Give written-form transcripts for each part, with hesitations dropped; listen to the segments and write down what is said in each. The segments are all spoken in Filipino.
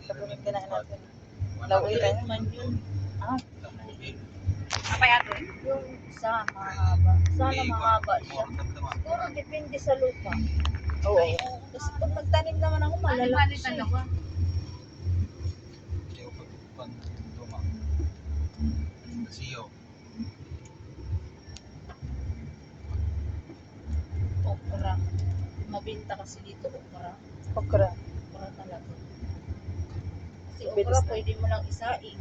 Tapunin kinain natin. Laway tayo naman yun. Ah, Apa yan doon? yung isa mahaba. Sana mahaba siya. Siguro depende sa lupa. Oo. Kasi pag nagtanim naman ako, malalaki siya. Dalawa. Okra. Mabinta kasi dito okra. Okra. Okra talaga. Kasi Bilis okra na. pwede mo lang isaing.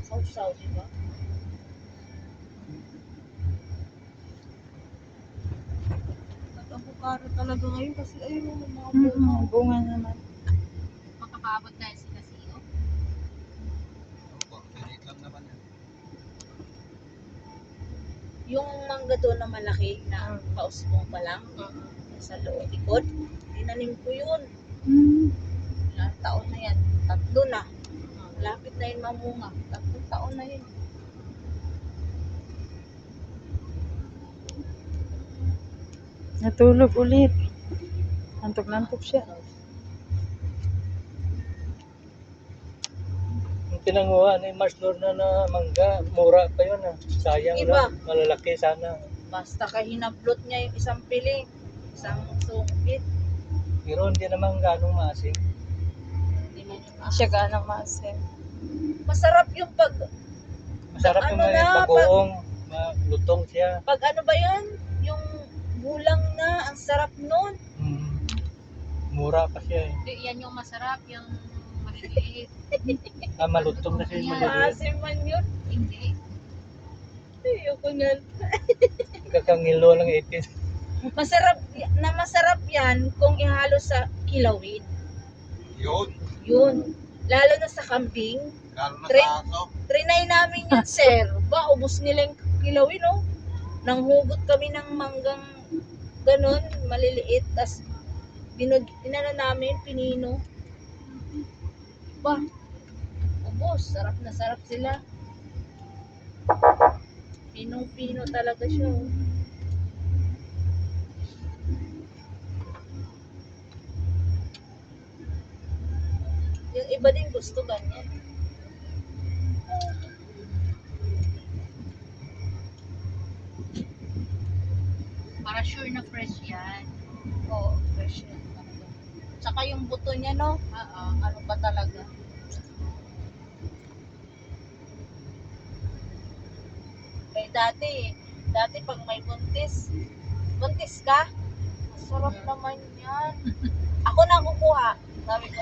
Saw-saw, di ba? Nag-avocado talaga ngayon kasi ayun, mga bunga. Bunga naman. Makakaabot tayo sila siyo. Yung mangga doon na malaki na pausbong pa lang sa loob likod, tinanim ko yun. Ilang taon na yan? 3 na. Lapit na yun mamunga. 3 taon na yun. Natulog ulit. Antok-nantok siya. Yung pinanguha ni Mars Lorna na mangga, mura pa yun ah. Sayang Iba. lang, malalaki sana. Basta kahinablot niya yung isang piling. Isang sungkit. Pero hindi naman ganong maasim. Hindi mo yun Siya ganang maasim. Masarap yung Masarap yung Ano may na, bagoong, malutong siya. pag ano ba yan? Yung gulang na, ang sarap nun. Mura pa siya eh. Hindi, yan yung masarap, yung maliliit. Ah, malutong kasi yung maliliit. Maasim man yun. Hindi. Ayoko nga. Kakangilo lang 18. Masarap yan kung ihalo sa kilawin. Yun. Yun. Lalo na sa kambing. Lalo na Three. sa aso. Trinay namin yun, sir. Ba, ubos nila yung kilawin, oh. Nanghugot kami ng manggang ganun, maliliit. Tapos, inano namin, pinino. Ba, ubos. Sarap na sarap sila. Pinong-pino talaga siya, oh. Yung iba din gusto ganyan. Para sure na fresh yan. Oo, fresh yan. Tsaka yung buto niya, no? Oo. Ano ba talaga? Eh, dati pag may buntis ka, masarap naman yan. Ako na kukuha. Sabi ko.